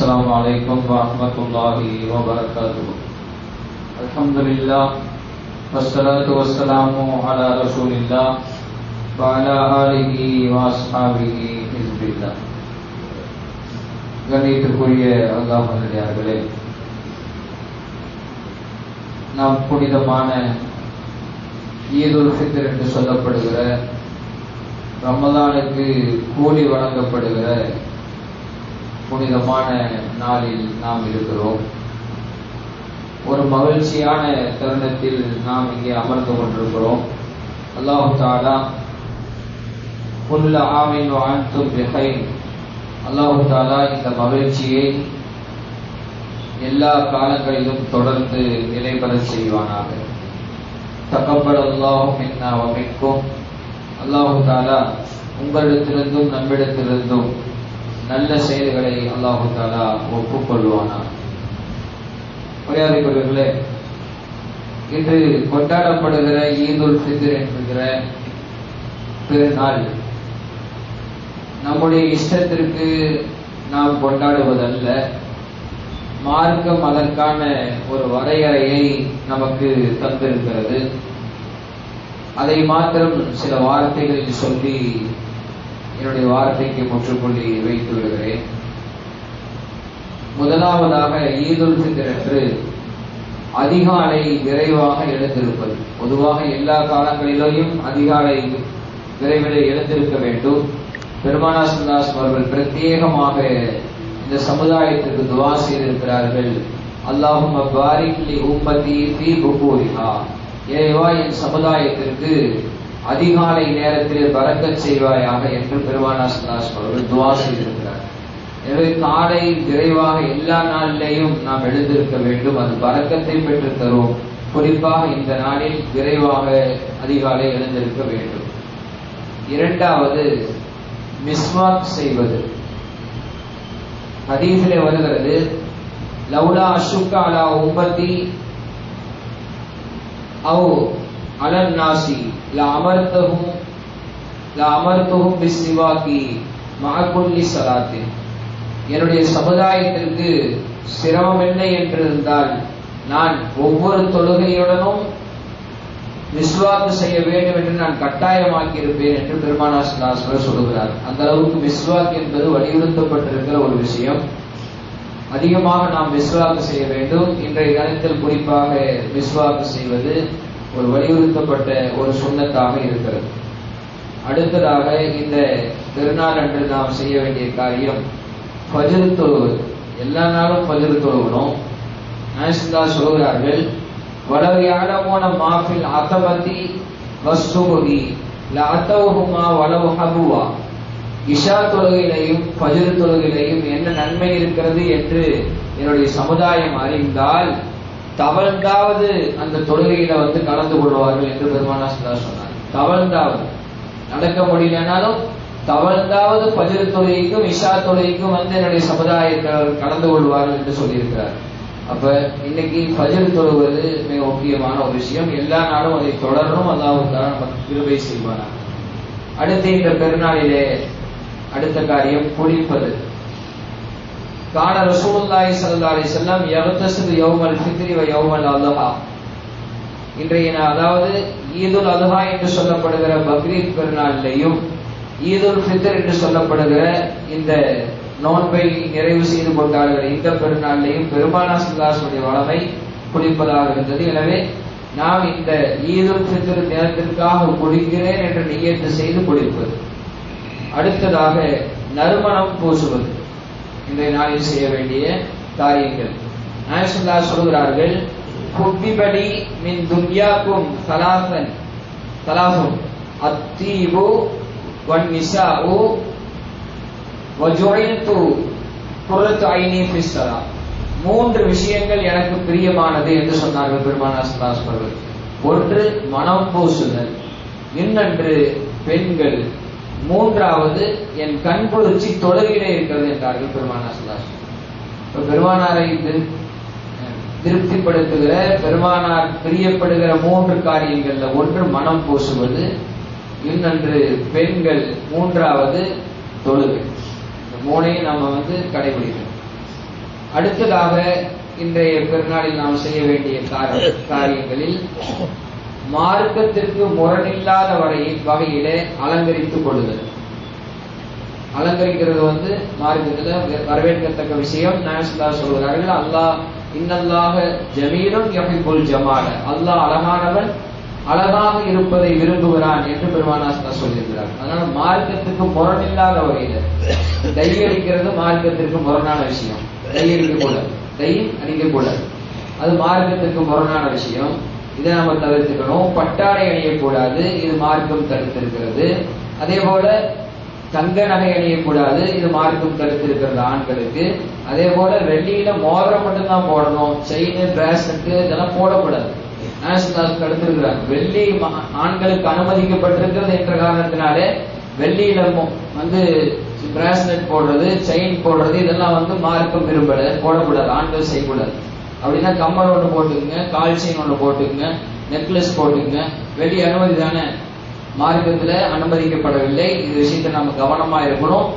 السلام عليكم ورحمة الله وبركاته. الحمد لله والصلاة والسلام على رسول الله وعلى آله وأصحابه حزب الله. கண்ணியத்திற்குரிய அல்லாஹ் நல்லடியார்களே, நாம் புனிதமான ஈதுல் ஃபித்ர் என்று சொல்லப்படுகிற ரமலானுக்கு கூலி வழங்கப்படுகிற புனிதமான நாளில் நாம் இருக்கிறோம். ஒரு மகிழ்ச்சியான தருணத்தில் நாம் இங்கே அமர்ந்து கொண்டிருக்கிறோம். அல்லாஹு தஆலா குல்ல ஆமின் வ அன்தும் பிகைர், அல்லாஹு தஆலா இந்த மகிழ்ச்சியை எல்லா காலங்களிலும் தொடர்ந்து நிலைபெற செய்வானாக. தகப்பலல்லாஹு மின்னா வ மின்கும், அல்லாஹு தஆலா உங்களிடத்திலிருந்தும் நம்மிடத்திலிருந்தும் நல்ல செயல்களை அல்லாஹு தஆலா ஒப்புக்கொள்வானாக. மரியாதைக்குரியவர்களே, இன்று கொண்டாடப்படுகிற ஈதுல் ஃபித்ர் என்கிற பெருநாள் நம்முடைய இஷ்டத்திற்கு நாம் கொண்டாடுவதல்ல. மார்க்கம் அதற்கான ஒரு வரையறையை நமக்கு தந்திருக்கிறது. அதை மாத்திரம் சில வார்த்தைகளில் சொல்லி என்னுடைய வார்த்தைக்கு முற்றுப்புள்ளி வைத்து விடுகிறேன். முதலாவதாக ஈதுல் ஃபித்ர் என்று அதிகாலை விரைவாக எழுந்திருப்பது. பொதுவாக எல்லா காலங்களிலும் அதிகாலை விரைவில் எழுந்திருக்க வேண்டும். பெருமானார் ஸல்லல்லாஹு அலைஹி வஸல்லம் அவர்கள் பிரத்யேகமாக இந்த சமுதாயத்திற்கு துஆ செய்திருக்கிறார்கள். அல்லாஹும்ம பாரிக் லி உம்மதி ஃபீ புகூரிஹா, இறைவா என் சமுதாயத்திற்கு அதிகாலை நேரத்திலே பரக்கத் செய்வாயாக என்று பெருமானார் ஸல்லல்லாஹு அலைஹி வஸல்லம் அவர்கள் துஆ செய்திருக்கிறார். எனவே காலை விரைவாக எல்லா நாளிலேயும் நாம் எழுந்திருக்க வேண்டும். அது பரக்கத்தை பெற்று தரும். குறிப்பாக இந்த நாளில் விரைவாக அதிகாலை எழுந்திருக்க வேண்டும். இரண்டாவது, மிஸ்வாக் செய்வது. ஹதீஸிலே வருகிறது, லவுலா அஷுக்க அலா உம்மதி அவ் அலன் நாசி லா அமர்த்துஹும் பிஸ்ஸிவாகி மஅ குல்லி ஸலாத்தின். என்னுடைய சமுதாயத்திற்கு சிரமம் என்ன என்றிருந்தால் நான் ஒவ்வொரு தொழுகையுடனும் மிஸ்வாக் செய்ய வேண்டும் என்று நான் கட்டாயமாக்கி இருப்பேன் என்று பெருமானார் ஸல்லல்லாஹு அலைஹி வஸல்லம் சொல்கிறார். அந்த அளவுக்கு மிஸ்வாக் என்பது வலியுறுத்தப்பட்டிருக்கிற ஒரு விஷயம். அதிகமாக நாம் மிஸ்வாக் செய்ய வேண்டும். இன்றைய காலத்தில் குறிப்பாக மிஸ்வாக் செய்வது ஒரு வலியுறுத்தப்பட்ட ஒரு சுன்னத்தாக இருக்கிறது. அடுத்ததாக, இந்த பெருநாள் அன்று நாம் செய்ய வேண்டிய காரியம் ஃபஜ்ர் தொழுவது. எல்லா நாளும் ஃபஜ்ர் தொழுகணும். நாயகம் சொல்கிறார்கள், வலவ் யஅலமூன மா ஃபில் அத்தபதி வஸ்ஸுபஹி லஅதவுஹுமா வலவ் ஹபுவா. இஷா தொழுகையிலையும் ஃபஜ்ர் தொழுகையிலையும் என்ன நன்மை இருக்கிறது என்று என்னுடைய சமுதாயம் அறிந்தால் தவழ்ந்தாவது அந்த தொழுகையில கலந்து கொள்வார்கள் என்று பெருமானார் ஸல்லல்லாஹு அலைஹி வஸல்லம் சொன்னார். தவழ்ந்தாவது, நடக்க முடியலனாலும் தவழ்ந்தாவது ஃபஜ்ர் தொழுகைக்கும் இஷா தொழுகைக்கும் என்னுடைய சமுதாயத்தில் கலந்து கொள்வார்கள் என்று சொல்லியிருக்கிறார். அப்ப இன்னைக்கு ஃபஜ்ர் தொழுவது மிக முக்கியமான ஒரு விஷயம். எல்லா நாளும் அதை தொடரணும். அல்லாஹ் நமக்கு கிருபை செய்வானாக. அடுத்து, இந்த பெருநாளிலே அடுத்த காரியம் குளிப்பது. கான ரசூலுல்லாஹி ஸல்லல்லாஹு அலைஹி வஸல்லம் யக்தஸிலு யௌமல் ஃபித்ரி வ யௌமல் அத்ஹா. இன்றைய அதாவது ஈதுல் அத்ஹா என்று சொல்லப்படுகிற பக்ரீத் பெருநாளிலேயும் ஈதுல் ஃபித்ர் என்று சொல்லப்படுகிற இந்த நோன்பை நிறைவு செய்து கொண்டாடுகிற இந்த பெருநாளிலேயும் பெருமானார் ஸல்லல்லாஹு அலைஹி வஸல்லம் வளமை குளிப்பதாக இருந்தது. எனவே நாம் இந்த ஈதுல் ஃபித்ர் தினத்திற்காக குளிக்கிறேன் என்று நியத்து செய்து குளிப்பது. அடுத்ததாக, நறுமணம் பூசுவது. இன்றைய நாளில் செய்ய வேண்டிய காரியங்கள். நாயகம் ஸல்லல்லாஹு அலைஹி சொல்கிறார்கள், குப்பிபடி மின் துன்யாக்கும் சலாசுன் அத்தீபு வன் நிசாஉ வஜுஇல்து குர்ரத்து ஐனி ஃபிஸ் ஸலாத். மூன்று விஷயங்கள் எனக்கு பிரியமானது என்று சொன்னார்கள் பெருமானார் ஸல்லல்லாஹு அலைஹி வஸல்லம். ஒன்று மனம் பூசுதல், இன்னொன்று பெண்கள், மூன்றாவது என் கண்குளிர்ச்சி தொழுகையிலே இருக்கிறது என்றார்கள் பெருமானார் ஸல்லல்லாஹு அலைஹி வஸல்லம். பெருமானாரை திருப்திப்படுத்துகிற, பெருமானார் பிரியப்படுகிற மூன்று காரியங்கள்ல ஒன்று மனம் பூசுவது, இன்னொன்று பெண்கள், மூன்றாவது தொழுகை. இந்த மூணையும் நம்ம கடைபிடிக்கணும். அடுத்ததாக இன்றைய பெருநாளில் நாம் செய்ய வேண்டிய காரியங்களில் மார்க்கத்திற்கு முரணில்லாத வகையிலே அலங்கரித்துக் கொள்ளுதல். அலங்கரிக்கிறது மார்க்கத்தில் வரவேற்கத்தக்க விஷயம். நாயகம் சொல்கிறார்கள், அல்லாஹ் இன்னல்லாஹ ஜமீலுன் யுஹிப்புல் ஜமால, அல்லாஹ் அழகானவன், அழகாக இருப்பதை விரும்புகிறான் என்று பெருமானார் சொல்லியிருக்கிறார். அதனால மார்க்கத்துக்கு முரணில்லாத வகையில டை அடிக்கிறது மார்க்கத்திற்கு முரணான விஷயம். டை அடிக்கக்கூடாது, டை அடிக்கக்கூடாது, அது மார்க்கத்திற்கு முரணான விஷயம். இதை நம்ம தவிர்த்துக்கணும். பட்டாடை அணியக்கூடாது, இது மார்க்கம் தடுத்திருக்கிறது. அதே போல தங்க நகை அணியக்கூடாது, இது மார்க்கம் தடுத்திருக்கிறது ஆண்களுக்கு. அதே போல வெள்ளியில மோதிரம் மட்டும்தான் போடணும், செயின் பிராஸ்லெட் இதெல்லாம் போடக்கூடாது. தடுத்திருக்கிறாங்க. வெள்ளி ஆண்களுக்கு அனுமதிக்கப்பட்டிருக்கிறது என்ற காரணத்தினாலே வெள்ளியில பிராஸ்லெட் போடுறது, செயின் போடுறது இதெல்லாம் மார்க்கம் விரும்பல, போடக்கூடாது, ஆண்கள் செய்யக்கூடாது. அப்படின்னா கம்மல் ஒன்று போட்டுக்குங்க, கால் செயின் ஒன்று போட்டுக்குங்க, நெக்லஸ் போட்டுக்குங்க. வெள்ளி அனுமதி தானே, மார்க்கத்துல அனுமதிக்கப்படவில்லை. இது விஷயத்தை நம்ம கவனமா இருக்கணும்.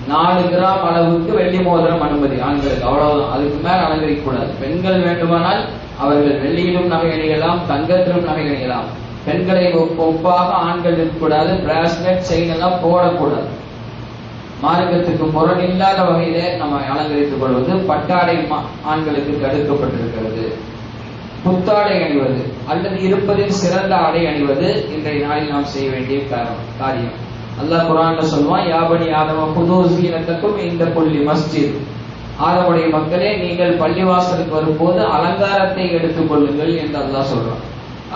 4 கிராம் அளவுக்கு வெள்ளி மோதிரம் அனுமதி ஆண்களுக்கு, அவ்வளவுதான். அதுக்கு மேல அலங்கரிக்க கூடாது. பெண்கள் வேண்டுமானால் அவர்கள் வெள்ளியிலும் நகை அணியலாம், தங்கத்திலும் நகை அணியலாம். பெண்களை ஒப்பாக ஆண்கள் இருக்கக்கூடாது. பிராஸ்லெட் செயின் எல்லாம் போடக்கூடாது. மார்க்கத்துக்கு முரணில்லாத வகையிலே நம்ம அலங்கரித்துக் கொள்வது. பட்டாடை ஆண்களுக்கு தடுக்கப்பட்டிருக்கிறது. புத்தாடை அணிவது அல்லது இருப்பதில் சிறந்த ஆடை அணிவது இன்றைய நாளில் நாம் செய்ய வேண்டிய காரியம். அல்லாஹ் குர்ஆன்ல சொல்வான், யாபனி ஆதம குது ஸீனத்தக்கும் இந்த குல்லி மஸ்ஜித், ஆதமுடைய மக்களே நீங்கள் பள்ளிவாசலுக்கு வரும்போது அலங்காரத்தை எடுத்துக் கொள்ளுங்கள் என்று அல்லாஹ் சொல்றான்.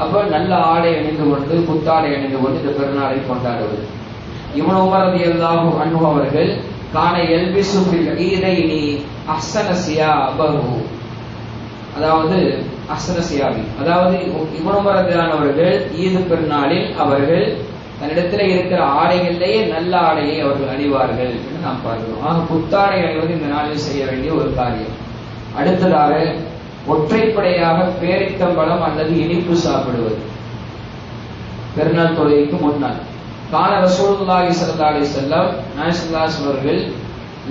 அப்ப நல்ல ஆடை அணிந்து கொண்டு, புத்தாடை அணிந்து கொண்டு இந்த பெருநாளை கொண்டாடுவது. இப்னு உமர் ரலியல்லாஹு அன்ஹு அவர்கள் கான யல்பிசு ஃபில் ஈதைனி அஹ்ஸன சியாபஹு, அதாவது அஹ்ஸன சியாபி, அதாவது இப்னு உமர் ரலியல்லாஹு அவர்கள் ஈது பெருநாளில் அவர்கள் தன்னிடத்தில் இருக்கிற ஆடைகளிலேயே நல்ல ஆடையை அவர்கள் அணிவார்கள் என்று நாம் பார்க்கிறோம். ஆக புத்தாடை அணிவது இந்த நாளில் செய்ய வேண்டிய ஒரு காரியம். அடுத்ததாக ஒற்றைப்படையாக பேரித்தம்பழம் அல்லது இனிப்பு சாப்பிடுவது பெருநாள் தொழுகைக்கு முன்னால். கான ரசூலுல்லாஹி ஸல்லல்லாஹு அலைஹி வஸல்லம் நாயகம் அவர்கள்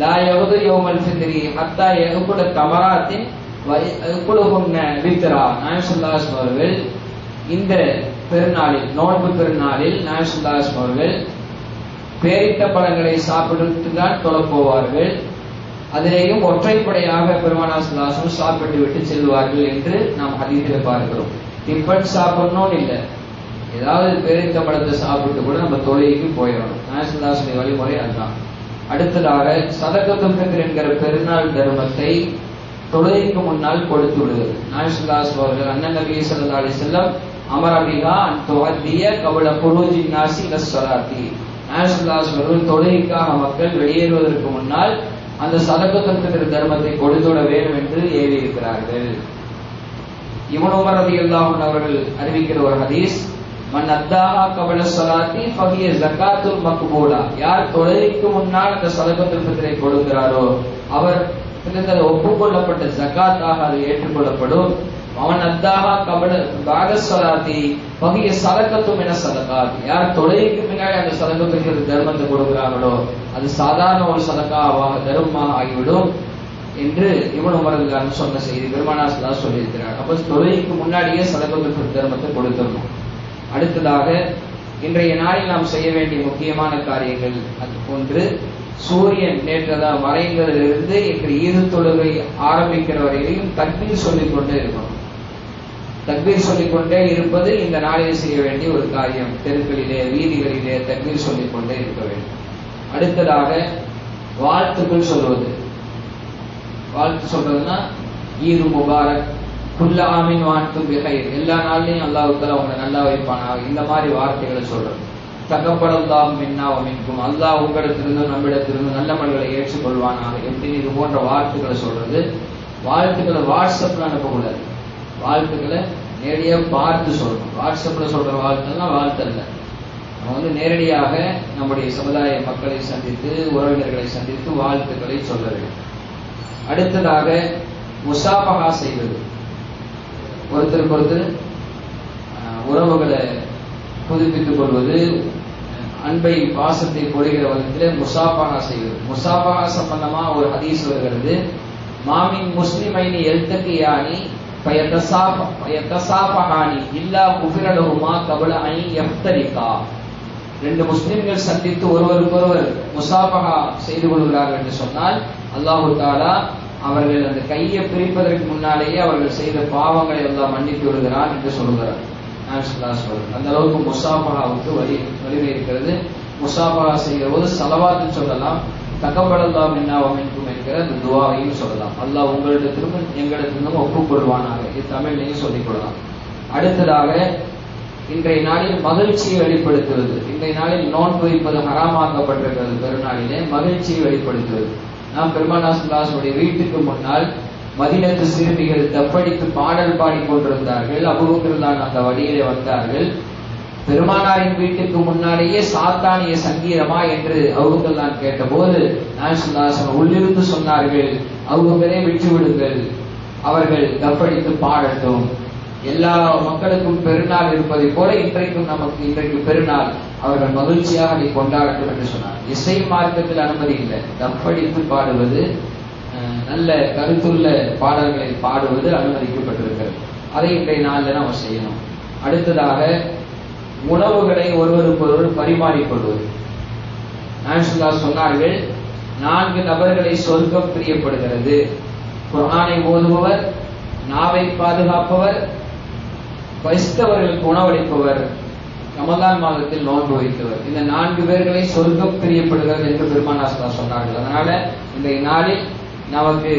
லா யகுது யௌமல் ஃபித்ரி ஹத்தா யகுல தமராத்தின் வ யகுலுஹுன்ன வித்ரா, நாயகம் அவர்கள் இந்த பெருநாளில், நோன்பு பெருநாளில் நாயகம் அவர்கள் பேரித்த பழங்களை சாப்பிட்டு தான் தொழப் போவார்கள். அதிலேயும் ஒற்றைப்படையாக பெருமானார் ஸல்லல்லாஹு அலைஹி வஸல்லம் சாப்பிட்டு விட்டு செல்வார்கள் என்று நாம் ஹதீஸில் பார்க்கிறோம். டிஃபன் சாப்பிடணும்னு இல்லை, ஏதாவது பேரித்த பழத்தை சாப்பிட்டு கூட நம்ம தொழுகைக்கு போயிடணும். நாயகம் வழிமுறை அதுதான். அடுத்ததாக சதகத்துல் ஃபித்ர் என்கிற பெருநாள் தர்மத்தை தொழுகைக்கு முன்னால் கொடுத்து விடுவது. நாயகம் அவர்கள் அண்ணன் நபி ஸல்லல்லாஹு அலைஹி வஸல்லம் அமரபிகா அன் துஅத்திய கபல குரூஜின் நாசி லஸ்ஸலாத்தி, நாயகம் அவர்கள் தொழுகைக்காக மக்கள் வெளியேறுவதற்கு முன்னால் அந்த சதகத்துல் ஃபித்ர் தர்மத்தை கொடுத்துவிட வேண்டும் என்று ஏவி இருக்கிறார்கள். இப்னு உமர் ரலியல்லாஹு அன்ஹு அவர்கள் அறிவிக்கிற ஒரு ஹதீஸ், மன் அத்தாஹா கபல ஸலாத்தி ஃபஹிய ஸகாத்துல் மக்பூலா, யார் தொழுகைக்கு முன்னால் அந்த சதகத்துல் ஃபித்ரை கொடுக்கிறாரோ அவர் ஒப்புக்கொள்ளப்பட்ட ஜகாத்தாக அது ஏற்றுக்கொள்ளப்படும். அவன் அத்தாஹா கபல பாத ஸலாத்தி ஃபஹிய ஸதகத்தும் மின ஸதகாத், யார் தொழுகைக்கு முன்னாடி அந்த சதகத்துல் ஃபித்ர் தர்மத்தை கொடுக்கிறார்களோ அது சாதாரண ஒரு சதகாவாக தர்மமாக ஆகிவிடும் என்று இப்னு உமர் ரலியல்லாஹு அன்ஹு சொன்ன செய்தி பெருமானார் ஸல்லல்லாஹு அலைஹி வஸல்லம் சொல்லியிருக்கிறார். அப்ப தொழுகைக்கு முன்னாடியே சதகத்துல் ஃபித்ர் தர்மத்தை கொடுத்துடணும். அடுத்ததாக இன்றைய நாளில் நாம் செய்ய வேண்டிய முக்கியமான காரியங்கள் ஒன்று, சூரியன் நேற்றதான் மறைந்ததிலிருந்து இன்று ஈது தொழுகை ஆரம்பிக்கிற வரையிலும் தக்பீர் சொல்லிக்கொண்டே இருக்கணும். தக்பீர் சொல்லிக்கொண்டே இருப்பது இந்த நாளில் செய்ய வேண்டிய ஒரு காரியம். தெருக்களிலே வீதிகளிலே தக்பீர் சொல்லிக்கொண்டே இருக்க வேண்டும். அடுத்ததாக வாழ்த்துக்கள் சொல்வது. வாழ்த்து சொல்றதுன்னா ஈது முபாரக், குல்ல ஆமீன் வான்தும் பிகைர், எல்லா நாள்லையும் அல்லாஹ் தஆலா உங்களை நல்லா வைப்பானாக, இந்த மாதிரி வார்த்தைகளை சொல்றது. தகப்பலல்லாஹு மின்னா வ மின்கும், அல்லாஹ் உங்களிடத்திலிருந்து நம்மிடத்திலிருந்து நல்ல மல்களை ஏற்றுக்கொள்வானாக, எப்படி இது போன்ற வார்த்தைகளை சொல்றது. வாழ்த்துக்களை வாட்ஸ்அப்ல அனுப்பக்கூடாது, வாழ்த்துக்களை நேரடியாக பார்த்து சொல்லணும். வாட்ஸ்அப்ல சொல்ற வாழ்த்துலாம் வாழ்த்து அல்ல. நம்ம நேரடியாக நம்முடைய சமுதாய மக்களை சந்தித்து உறவினர்களை சந்தித்து வாழ்த்துக்களை சொல்ல வேண்டும். அடுத்ததாக முசாபஹா செய்வது, ஒருத்தருக்கு ஒருத்தர் உறவுகளை புதுப்பித்துக் கொள்வது, அன்பை பாசத்தை பொழிகிற விதத்தில் முசாபஹா செய்வது. முசாபஹா சம்பந்தமா ஒரு ஹதீஸ் வருகிறது. மாமின் முஸ்லிமைனி எல்தகியானி பயத்தசாஃபஹானி இல்லா குஃபிர லஹுமா கபல ஐ யஃப்தரிகா. ரெண்டு முஸ்லிம்கள் சந்தித்து ஒருவருக்கொருவர் முசாஃபஹா செய்து கொள்கிறார்கள் என்று சொன்னால் அல்லாஹு தஆலா அவர்கள் அந்த கையை பிரிப்பதற்கு முன்னாலேயே அவர்கள் செய்த பாவங்களை எல்லாம் மன்னித்து விடுகிறான் என்று சொல்கிறார். அந்த அளவுக்கு முசாஃபஹாவுக்கு வலிமை இருக்கிறது. முசாஃபஹா செய்கிற போது ஸலவாத்து சொல்லலாம், தகப்பலல்லாஹு மின்னா வ மின்கும் என்கிற அந்த துஆவையும் சொல்லலாம். அல்லாஹ் உங்களிடத்திலும் எங்களிடத்திலும் ஒப்புக்கொள்வானாக, இது தமிழ்லையும் சொல்லிக் கொள்ளலாம். அடுத்ததாக இன்றைய நாளில் மகிழ்ச்சியை வெளிப்படுத்துவது. இன்றைய நாளில் நோன்பு வைப்பது ஹராமாக்கப்பட்டிருக்கிறது. பெருநாளிலே மகிழ்ச்சியை வெளிப்படுத்துவது. நாம் பெருமானார் ஸல்லல்லாஹு அலைஹி வஸல்லம் வீட்டுக்கு முன்னால் மதீனத்து சிறுமிகள் தப்படித்து பாடல் பாடிக்கொண்டிருந்தார்கள். அபூபக்கர் அந்த வழியிலே வந்தார்கள். பெருமானாரின் வீட்டுக்கு முன்னாலேயே சாத்தானிய சங்கீதமா என்று அபூபக்கர் கேட்டபோது நாயகம் ஸல்லல்லாஹு அலைஹி வஸல்லம் உள்ளிருந்து சொன்னார்கள், அபூபக்கரை விட்டு விடுங்கள், அவர்கள் தப்படித்து பாடட்டும். எல்லா மக்களுக்கும் பெருநாள் இருப்பதை போல இன்றைக்கு பெருநாள், அவர்கள் மகிழ்ச்சியாக அதை கொண்டாடட்டும் என்று சொன்னார். இசை மார்க்கத்தில் அனுமதி இல்லை. தப்படித்து பாடுவது, நல்ல கருத்துள்ள பாடல்களை பாடுவது அனுமதிக்கப்பட்டிருக்கிறது. அதை இன்றைய நாளில் நாம் செய்யணும். அடுத்ததாக உணவுகளை ஒருவருக்கொருவர் பரிமாறிக்கொள்வது. நாயகம் சொன்னார்கள், 4 நபர்களை சொர்க்கம் பிரியப்படுகிறது. குர்ஆனை ஓதுபவர், நாவை பாதுகாப்பவர், வைஸ்தவர்களுக்கு உணவளிப்பவர், ரமலான் மாதத்தில் நோன்பு வைத்தவர். இந்த 4 பேர்களை சொர்க்கம் பிரியப்படுகிறது என்று பெருமானார் சொன்னார்கள். அதனால இந்த நாளில் நமக்கு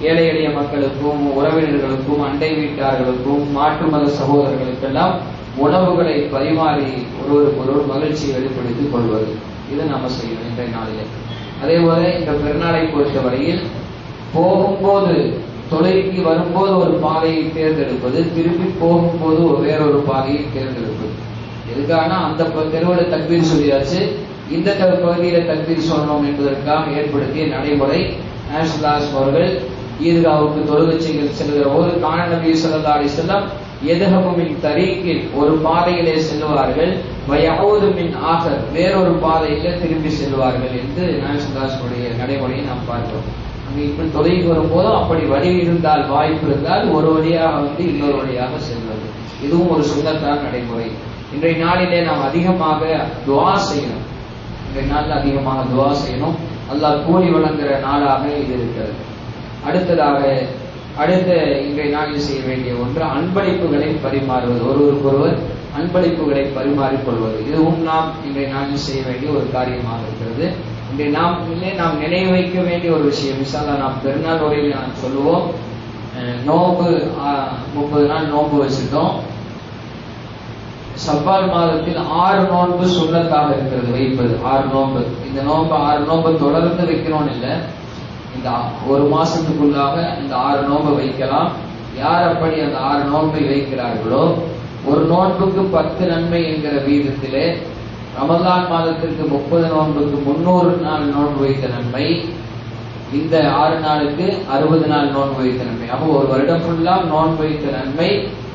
ஏழை எளிய மக்களுக்கும் உறவினர்களுக்கும் அண்டை வீட்டார்களுக்கும் மாற்று மத சகோதரர்களுக்கெல்லாம் உணவுகளை பரிமாறி ஒருவருக்கொருவர் மகிழ்ச்சியை வெளிப்படுத்திக் கொள்வது, இது நம்ம செய்யணும் இன்றைய நாளிலே. அதே போல இந்த பெருநாளை பொறுத்தவரையில் போகும்போது, தொழுகைக்கு வரும்போது ஒரு பாதையை தேர்ந்தெடுப்பது, திரும்பி போகும்போது வேறொரு பாதையை தேர்ந்தெடுப்பது. எதுக்காக அந்த தெருவில் தக்பீர் சொல்லியாச்சு, இந்த பகுதியில தக்பீர் சொல்லணும் என்பதற்காக ஏற்படுத்திய நடைமுறை. அவர்கள் ஈத்காவுக்கு தொழுகை செல்கிற போது கான நபி ஸல்லல்லாஹு அலைஹி வஸல்லம் யதஹபு மின் தரீக்கில், ஒரு பாதையிலே செல்வார்கள், வயஊது மின் ஆகர், வேறொரு பாதையில திரும்பி செல்வார்கள் என்று நாயகனுடைய நடைமுறையை நாம் பார்க்கிறோம். இப்படி தொலைக்கு வரும்போது அப்படி வழி இருந்தால், வாய்ப்பு இருந்தால் ஒரு வழியாக வந்து இன்னொரு வழியாக செல்வது, இதுவும் ஒரு சுன்னத்தான நடைமுறை. இன்றைய நாளிலே நாம் அதிகமாக துஆ செய்யணும். இன்றைய நாளில் அதிகமாக துஆ செய்யணும். அல்லாஹ் கூலி வழங்குகிற நாளாக இது இருக்கிறது. அடுத்ததாக இன்றைய நாளில் செய்ய வேண்டிய ஒன்று அன்பளிப்புகளை பரிமாறுவது. ஒருவருக்கொருவர் அன்பளிப்புகளை பரிமாறிக்கொள்வது, இதுவும் நாம் இன்றைய நாளில் செய்ய வேண்டிய ஒரு காரியமாக இருக்கிறது. இன்றைய நாம் நினைவு வைக்க வேண்டிய ஒரு விஷயம். இன்ஷாஅல்லாஹ் நாம் பெருநாள் உரையில் நாம் சொல்லுவோம், நோன்பு 30 நாள் நோன்பு வச்சுட்டோம். ஷவ்வால் மாதத்தில் 6 நோன்பு சுன்னத்தாக இருக்கிறது வைப்பது. 6 நோன்பு, இந்த 6 நோன்பு தொடர்ந்து வைக்கணும்னு இல்லை, இந்த ஒரு மாசத்துக்குள்ளாக இந்த 6 நோன்பை வைக்கலாம். யார் அப்படி அந்த 6 நோன்பை வைக்கிறார்களோ, ஒரு நோன்புக்கு 10 நன்மை என்கிற வீதத்திலே ரமலான் மாதத்திற்கு 30 நோன்புக்கு 300 நாள் நோன்பு வைத்த நன்மை, இந்த 6 நாளுக்கு 60 நாள் நோன்பு வைத்த நன்மை. அப்போ ஒரு வருடம் ஃபுல்லா நோன்பு வைத்த நன்மை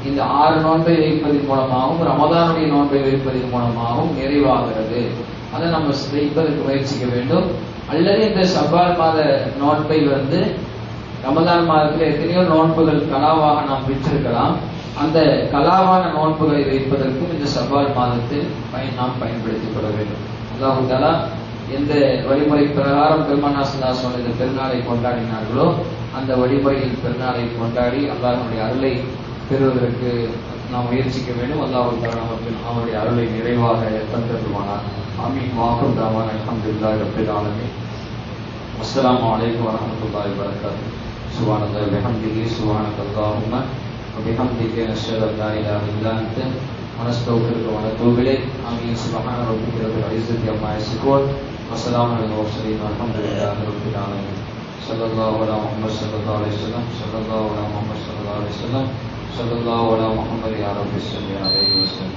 இந்த 6 நோன்பை வைப்பதன் மூலமாகவும் ரமலானுடைய நோன்பை வைப்பதன் மூலமாகவும் நிறைவாகிறது. அதை நம்ம வைப்பதற்கு முயற்சிக்க வேண்டும். அல்லது இந்த ஷவ்வால் மாத நோன்பை ரமலான் மாதத்தில் எத்தனையோ நோன்புகள் கலாவாக நாம் பெற்றிருக்கலாம். அந்த கலாவான நோன்புகளை வைப்பதற்கும் இந்த ஷவ்வால் மாதத்தில் நாம் பயன்படுத்திக் கொள்ள வேண்டும். அல்லாஹ் தஆலா எந்த வழிமுறை பிரகாரம் பெருமானார் ஸல்லல்லாஹு அலைஹி வஸல்லம் இந்த பெருநாளை கொண்டாடினார்களோ அந்த வழிமுறையில் பெருநாளை கொண்டாடி அல்லாஹ்வுடைய அருளை பெறுவதற்கு நாம் முயற்சிக்க வேண்டும். அல்லாஹ் தஆலா நமக்கு அவருடைய அருளை நிறைவாக தந்தருள்வானார். ஆமீன். வாக்கும் தாவான் அல்ஹம்துலில்லாஹி ரப்பில் ஆலமீன். அஸ்ஸலாமு அலைக்கும் வரஹ்மத்துல்லாஹி வபரகாத்துஹு. சுப்ஹானல்லாஹி வ பிஹம்திஹி, சுப்ஹானக்கல்லாஹும்ம வ பிஹம்திக, நஷ்ஹது அல்லா இலாஹா இல்லா அன்த, வ நஸ்தக்ஃபிருக வ நதூபு இலைக். ஆமீன். சுப்ஹான ரப்பிக ரப்பில் இஸ்ஸத்தி அம்மா யசிஃபூன், வ ஸலாமுன் அலல் முர்ஸலீன், வல்ஹம்துலில்லாஹி ரப்பில் ஆலமீன். ஸல்லல்லாஹு அலா முஹம்மத் ஸல்லல்லாஹு அலைஹி வஸல்லம், ஸல்லல்லாஹு அலா முஹம்மத் ஸல்லல்லாஹு அலைஹி வஸல்லம், ஸல்லல்லாஹு அலா முஹம்மத் யா ரப்பி ஸல்லி அலைஹி வஸல்லம்.